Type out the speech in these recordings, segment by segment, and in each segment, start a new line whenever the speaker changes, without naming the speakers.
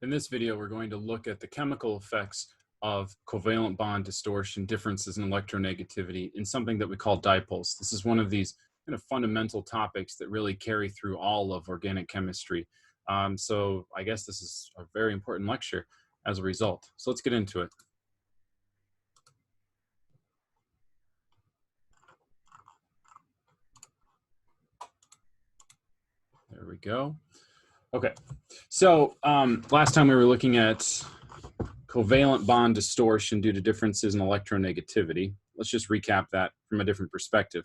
In this video, we're going to look at the chemical effects of covalent bond distortion, differences in electronegativity in something that we call dipoles. This is one of these kind of fundamental topics that really carry through all of organic chemistry. So I guess this is a very important lecture as a result. So let's get into it. There we go. Okay, so last time we were looking at covalent bond distortion due to differences in electronegativity. Let's just recap that from a different perspective.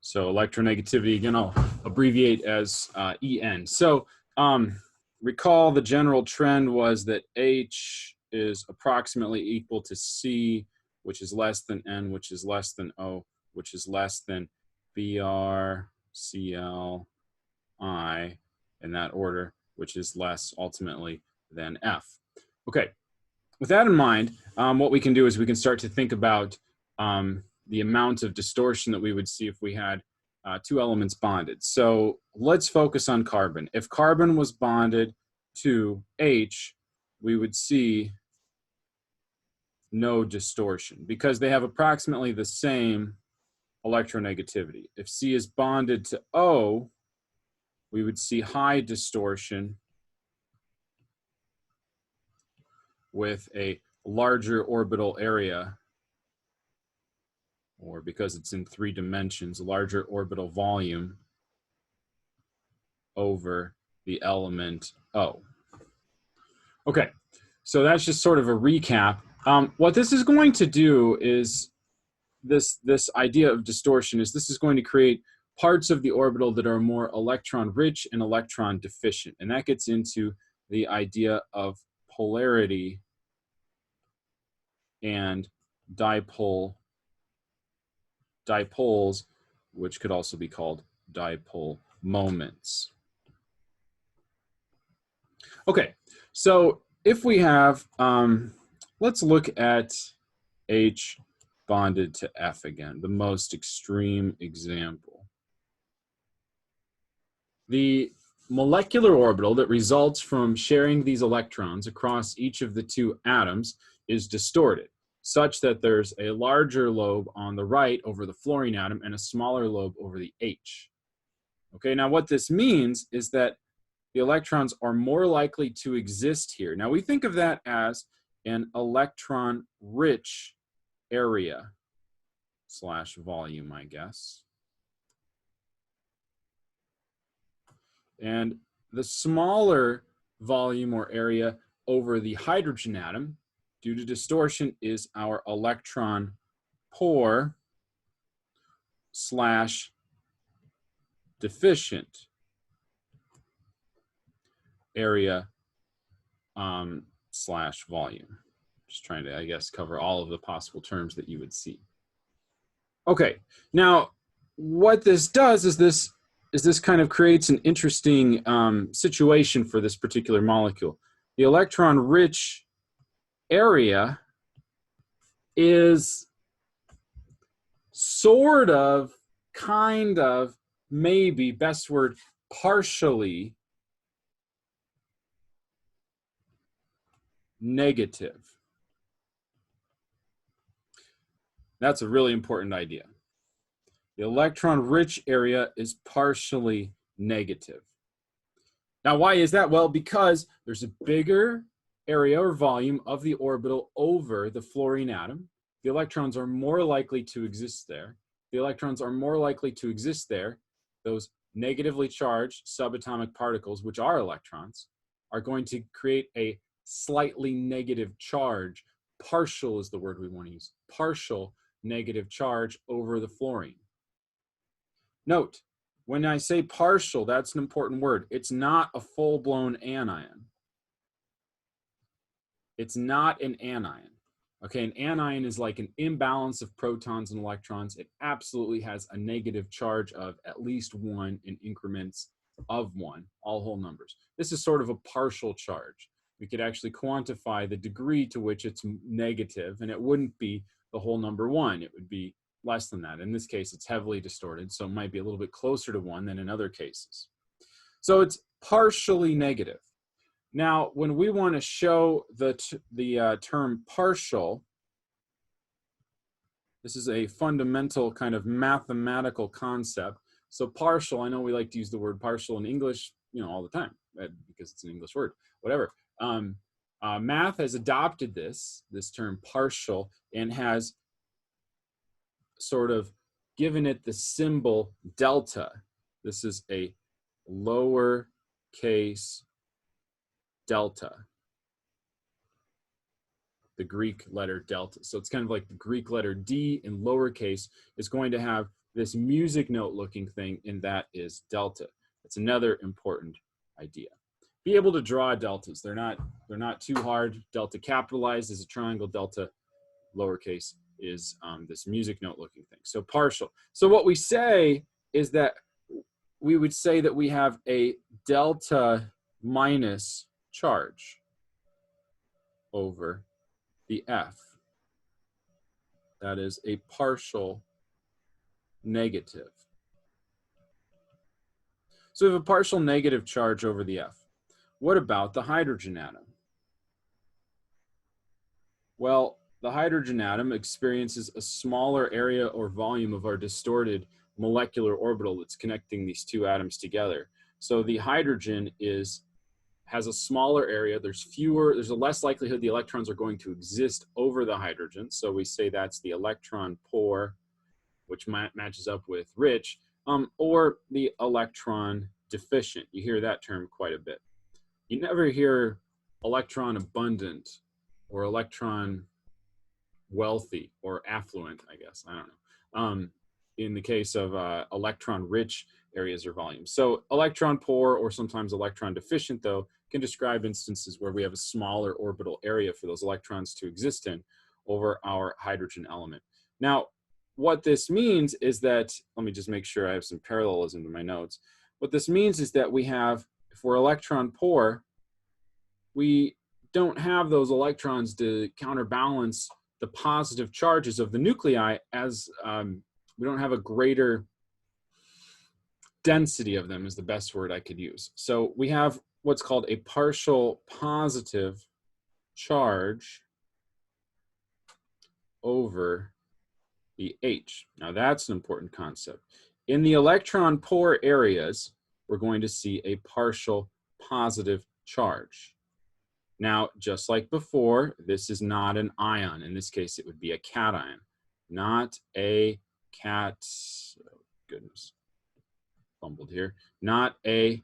So electronegativity, again, I'll abbreviate as EN. So recall the general trend was that H is approximately equal to C, which is less than N, which is less than O, which is less than Br, Cl, I, in that order, which is less ultimately than F. Okay, with that in mind, what we can do is we can start to think about the amount of distortion that we would see if we had two elements bonded. So let's focus on carbon. If carbon was bonded to H, we would see no distortion because they have approximately the same electronegativity. If C is bonded to O, we would see high distortion with a larger orbital area, or because it's in 3 dimensions, larger orbital volume over the element O. Okay, so that's just sort of a recap. What this is going to do is this idea of distortion is this is going to create parts of the orbital that are more electron rich and electron deficient. And that gets into the idea of polarity and dipoles, which could also be called dipole moments. Okay, so if we have, let's look at H bonded to F again, the most extreme example. The molecular orbital that results from sharing these electrons across each of the 2 atoms is distorted, such that there's a larger lobe on the right over the fluorine atom and a smaller lobe over the H. Okay, now what this means is that the electrons are more likely to exist here. Now we think of that as an electron-rich area / volume, I guess. And the smaller volume or area over the hydrogen atom due to distortion is our electron poor / deficient area / volume. Just trying to, I guess, cover all of the possible terms that you would see. Okay, now what this does is this kind of creates an interesting situation for this particular molecule. The electron-rich area is sort of, kind of, maybe, best word, partially negative. That's a really important idea. The electron-rich area is partially negative. Now, why is that? Well, because there's a bigger area or volume of the orbital over the fluorine atom. The electrons are more likely to exist there. The electrons are more likely to exist there. Those negatively charged subatomic particles, which are electrons, are going to create a slightly negative charge. Partial is the word we want to use. Partial negative charge over the fluorine. Note, when I say partial, that's an important word. It's not a full-blown anion. It's not an anion. Okay, an anion is like an imbalance of protons and electrons. It absolutely has a negative charge of at least 1 in increments of 1, all whole numbers. This is sort of a partial charge, we could actually quantify the degree to which it's negative, and it wouldn't be the whole number 1. It would be less than that. In this case, it's heavily distorted, so it might be a little bit closer to 1 than in other cases. So it's partially negative. Now, when we want to show the term partial, this is a fundamental kind of mathematical concept. So partial, I know we like to use the word partial in English, all the time because it's an English word, whatever. Math has adopted this term partial and has sort of given it the symbol delta. This is a lowercase delta, the Greek letter delta. So it's kind of like the Greek letter D in lowercase is going to have this music note looking thing, and that is delta. It's another important idea. Be able to draw deltas. They're not too hard. Delta capitalized is a triangle, delta lowercase is this music note looking thing. So partial. So what we say is that we would say that we have a delta minus charge over the F. That is a partial negative. So we have a partial negative charge over the F. What about the hydrogen atom? Well, the hydrogen atom experiences a smaller area or volume of our distorted molecular orbital that's connecting these two atoms together. So the hydrogen has a smaller area. There's a less likelihood the electrons are going to exist over the hydrogen. So we say that's the electron poor, which matches up with rich, or the electron deficient. You hear that term quite a bit. You never hear electron abundant or electron wealthy or affluent, I guess. I don't know. In the case of electron rich areas or volumes. So electron poor or sometimes electron deficient, though, can describe instances where we have a smaller orbital area for those electrons to exist in over our hydrogen element. Now, what this means is that, let me just make sure I have some parallelism to my notes. What this means is that we have, if we're electron poor, we don't have those electrons to counterbalance the positive charges of the nuclei, as we don't have a greater density of them is the best word I could use. So we have what's called a partial positive charge over the H. Now that's an important concept. In the electron poor areas, we're going to see a partial positive charge. Now, just like before, this is not an ion. In this case, it would be a cation, not a goodness, fumbled here, not a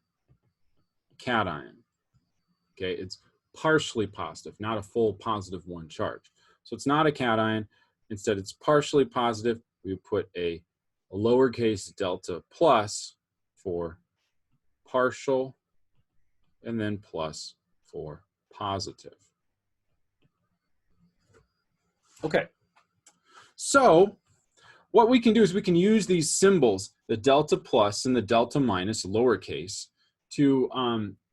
cation. Okay, it's partially positive, not a full positive 1 charge. So it's not a cation. Instead, it's partially positive. We put a lowercase delta plus for partial, and then plus for positive. Okay, so what we can do is we can use these symbols, the delta plus and the delta minus, lowercase, to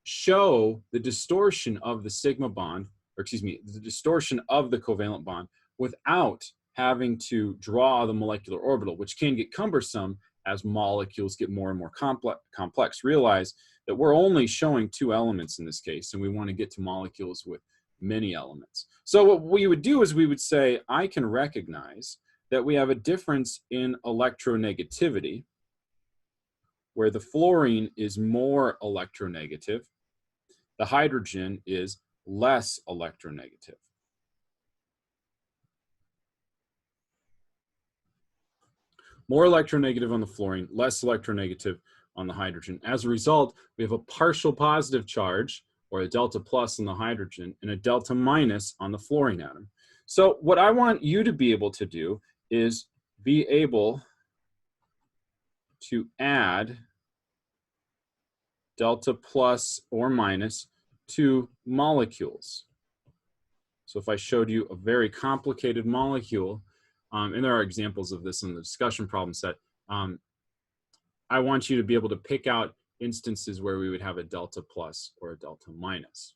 show the distortion of the sigma bond, or excuse me, the distortion of the covalent bond without having to draw the molecular orbital, which can get cumbersome as molecules get more and more complex. Realize that we're only showing 2 elements in this case, and we want to get to molecules with many elements. So what we would do is we would say, I can recognize that we have a difference in electronegativity, where the fluorine is more electronegative, the hydrogen is less electronegative. More electronegative on the fluorine, less electronegative on the hydrogen. As a result, we have a partial positive charge, or a delta plus on the hydrogen, and a delta minus on the fluorine atom. So what I want you to be able to do is be able to add delta plus or minus to molecules. So if I showed you a very complicated molecule, and there are examples of this in the discussion problem set, I want you to be able to pick out instances where we would have a delta plus or a delta minus.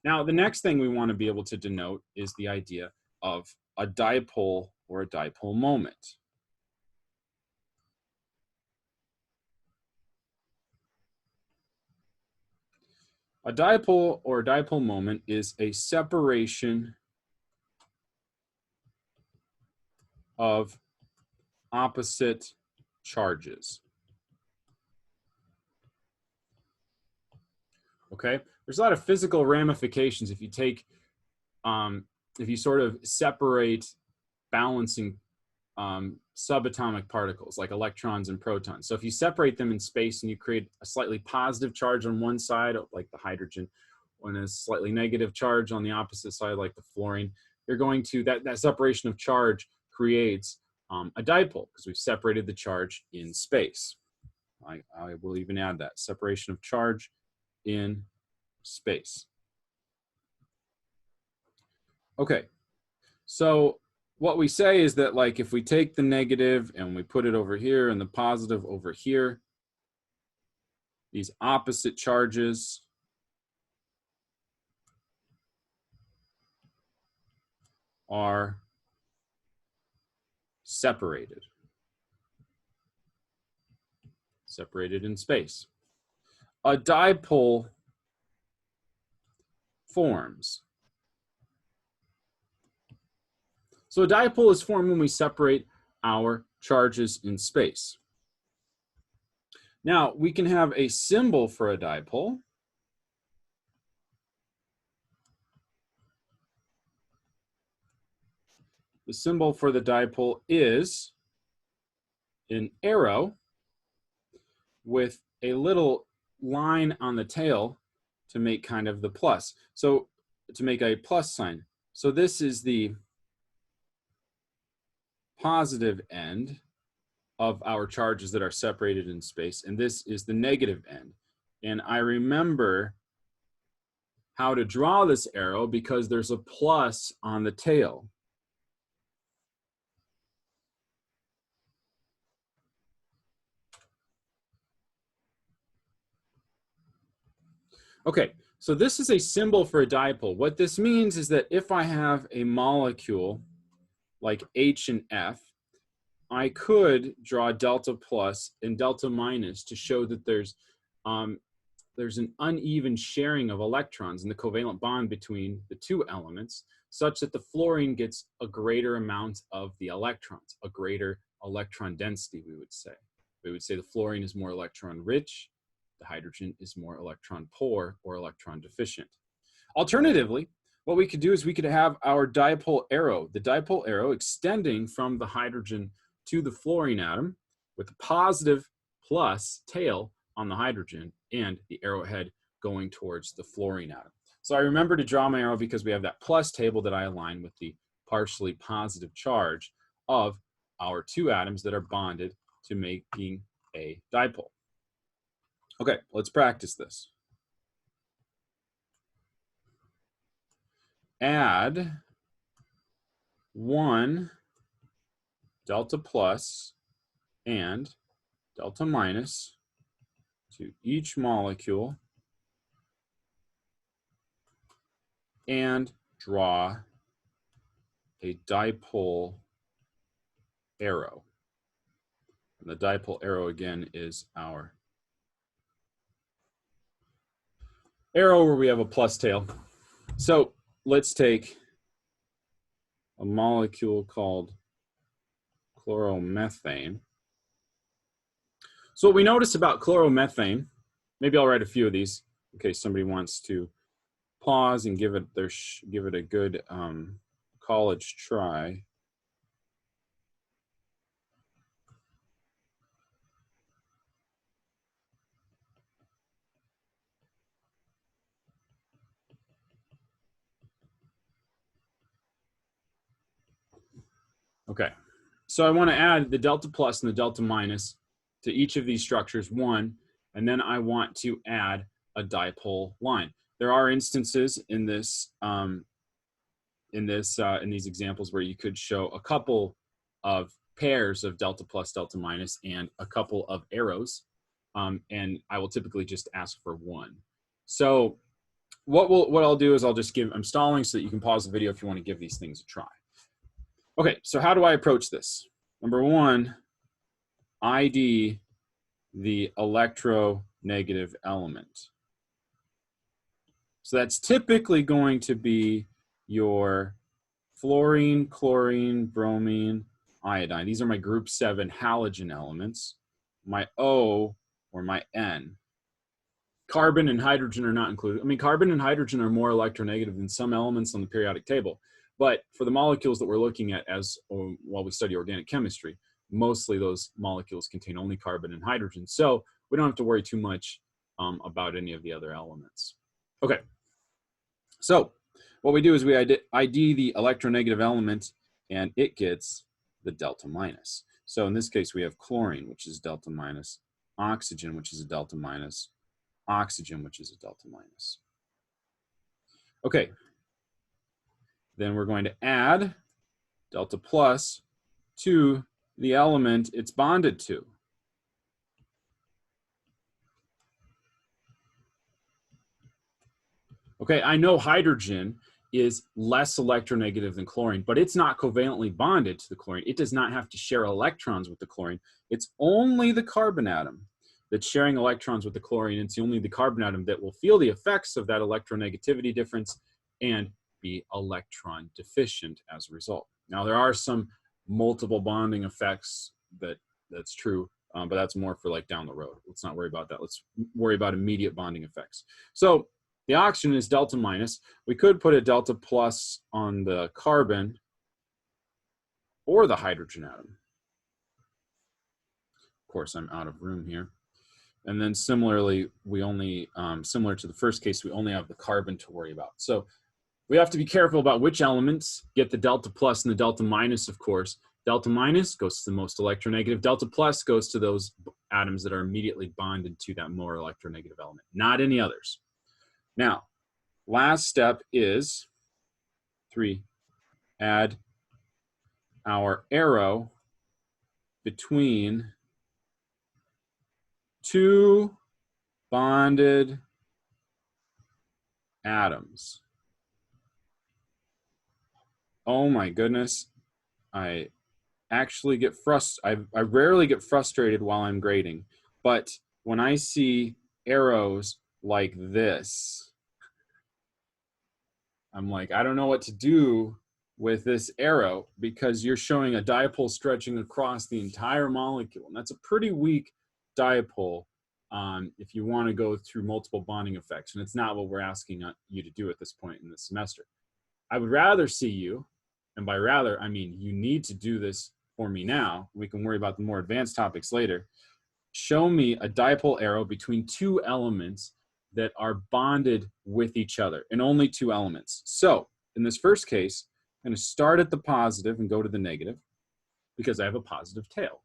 Now, the next thing we want to be able to denote is the idea of a dipole or a dipole moment. A dipole or a dipole moment is a separation of opposite charges. Okay, there's a lot of physical ramifications if you take, if you sort of separate balancing subatomic particles like electrons and protons. So if you separate them in space and you create a slightly positive charge on one side, like the hydrogen, and a slightly negative charge on the opposite side, like the fluorine, you're going to, that separation of charge creates a dipole because we've separated the charge in space. I will even add that, separation of charge in space. Okay, so what we say is that, like, if we take the negative and we put it over here and the positive over here, these opposite charges are separated in space. A dipole forms. So a dipole is formed when we separate our charges in space. Now, we can have a symbol for a dipole. The symbol for the dipole is an arrow with a little line on the tail to make kind of the plus. So to make a plus sign. So this is the positive end of our charges that are separated in space, and this is the negative end. And I remember how to draw this arrow because there's a plus on the tail. Okay, so this is a symbol for a dipole. What this means is that if I have a molecule like H and F, I could draw delta plus and delta minus to show that there's an uneven sharing of electrons in the covalent bond between the two elements, such that the fluorine gets a greater amount of the electrons, a greater electron density, we would say. We would say the fluorine is more electron rich, the hydrogen is more electron poor or electron deficient. Alternatively, what we could do is we could have our dipole arrow, the dipole arrow extending from the hydrogen to the fluorine atom with a positive plus tail on the hydrogen and the arrowhead going towards the fluorine atom. So I remember to draw my arrow because we have that plus table that I align with the partially positive charge of our two atoms that are bonded to making a dipole. Okay, let's practice this. Add 1 delta plus and delta minus to each molecule and draw a dipole arrow. And the dipole arrow again is our arrow where we have a plus tail. So let's take a molecule called chloromethane. So what we notice about chloromethane, maybe I'll write a few of these in case somebody wants to pause and give it a good college try. Okay, so I want to add the delta plus and the delta minus to each of these structures, one, and then I want to add a dipole line. There are instances in this in these examples where you could show a couple of pairs of delta plus, delta minus, and a couple of arrows, and I will typically just ask for one. So what I'll do is I'm stalling so that you can pause the video if you want to give these things a try. Okay, so how do I approach this? Number one, ID the electronegative element. So that's typically going to be your fluorine, chlorine, bromine, iodine. These are my group 7 halogen elements. My O or my N. Carbon and hydrogen are not included. I mean, carbon and hydrogen are more electronegative than some elements on the periodic table. But for the molecules that we're looking at while we study organic chemistry, mostly those molecules contain only carbon and hydrogen. So we don't have to worry too much about any of the other elements. Okay. So what we do is we ID the electronegative element, and it gets the delta minus. So in this case, we have chlorine, which is delta minus, oxygen, which is a delta minus, oxygen, which is a delta minus. Okay. Then we're going to add delta plus to the element it's bonded to. Okay, I know hydrogen is less electronegative than chlorine, but it's not covalently bonded to the chlorine. It does not have to share electrons with the chlorine. It's only the carbon atom that's sharing electrons with the chlorine. It's only the carbon atom that will feel the effects of that electronegativity difference and be electron deficient as a result. Now, there are some multiple bonding effects that's true, but that's more for like down the road. Let's not worry about that. Let's worry about immediate bonding effects. So the oxygen is delta minus. We could put a delta plus on the carbon or the hydrogen atom. Of course, I'm out of room here. And then similarly, we only, similar to the first case, we only have the carbon to worry about. So we have to be careful about which elements get the delta plus and the delta minus, of course. Delta minus goes to the most electronegative. Delta plus goes to those atoms that are immediately bonded to that more electronegative element, not any others. Now, last step is 3, add our arrow between 2 bonded atoms. Oh my goodness, I actually get frustrated. I rarely get frustrated while I'm grading, but when I see arrows like this, I'm like, I don't know what to do with this arrow because you're showing a dipole stretching across the entire molecule. And that's a pretty weak dipole if you want to go through multiple bonding effects. And it's not what we're asking you to do at this point in the semester. I would rather see you, and by rather, I mean you need to do this for me now. We can worry about the more advanced topics later. Show me a dipole arrow between 2 elements that are bonded with each other, and only 2 elements. So in this first case, I'm going to start at the positive and go to the negative because I have a positive tail.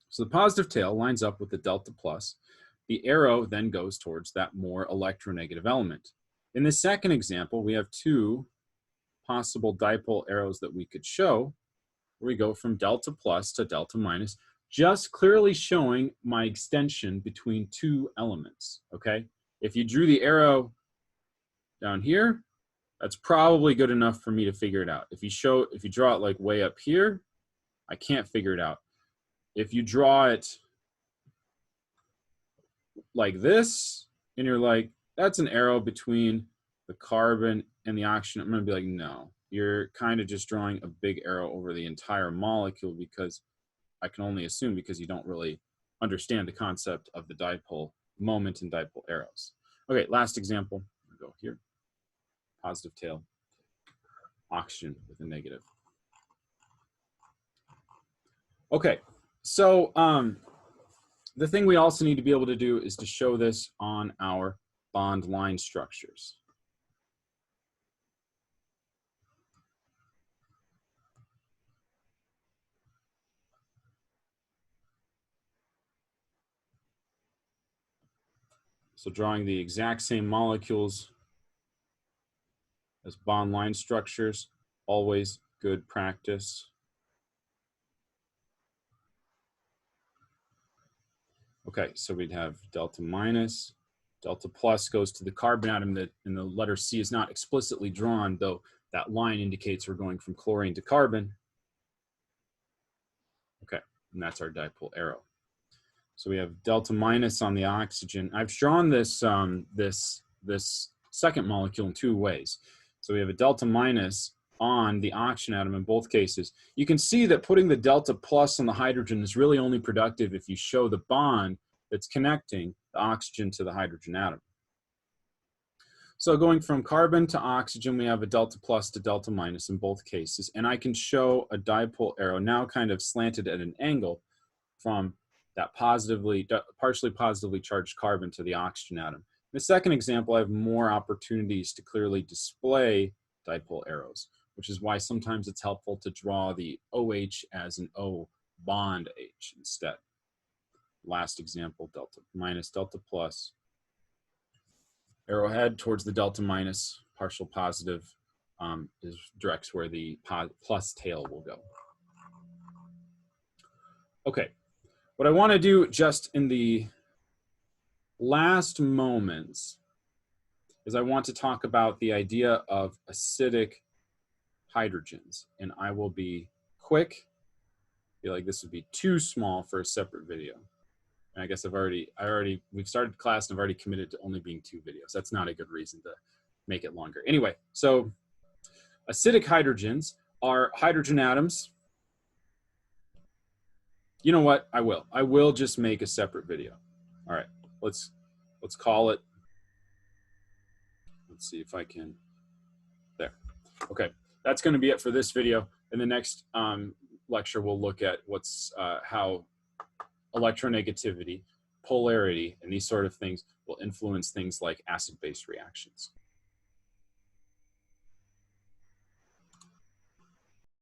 So the positive tail lines up with the delta plus. The arrow then goes towards that more electronegative element. In the second example, we have 2 possible dipole arrows that we could show. We go from delta plus to delta minus, just clearly showing my extension between 2 elements, okay? If you drew the arrow down here, that's probably good enough for me to figure it out. If you draw it like way up here, I can't figure it out. If you draw it like this, and you're like, that's an arrow between the carbon and the oxygen, I'm gonna be like, no, you're kind of just drawing a big arrow over the entire molecule because I can only assume because you don't really understand the concept of the dipole moment and dipole arrows. Okay, last example, I'll go here, positive tail, oxygen with a negative. Okay, so the thing we also need to be able to do is to show this on our bond line structures. So drawing the exact same molecules as bond line structures, always good practice. Okay, so we'd have delta minus Delta plus goes to the carbon atom that in the letter C is not explicitly drawn, though that line indicates we're going from chlorine to carbon. Okay, and that's our dipole arrow. So we have delta minus on the oxygen. I've drawn this, this second molecule in two ways. So we have a delta minus on the oxygen atom in both cases. You can see that putting the delta plus on the hydrogen is really only productive if you show the bond that's connecting the oxygen to the hydrogen atom. So going from carbon to oxygen, we have a delta plus to delta minus in both cases. And I can show a dipole arrow now kind of slanted at an angle from that partially positively charged carbon to the oxygen atom. In the second example, I have more opportunities to clearly display dipole arrows, which is why sometimes it's helpful to draw the OH as an O bond H instead. Last example, delta minus, delta plus. Arrowhead towards the delta minus, partial positive directs where the plus tail will go. Okay, what I want to do just in the last moments is I want to talk about the idea of acidic hydrogens, and I will be quick. I feel like this would be too small for a separate video. And I guess we've started class and I've already committed to only being 2 videos. That's not a good reason to make it longer. Anyway, so acidic hydrogens are hydrogen atoms. You know what? I will just make a separate video. All right, let's call it. Let's see if I can, there. Okay, that's gonna be it for this video. In the next lecture, we'll look at how electronegativity, polarity, and these sort of things will influence things like acid-base reactions.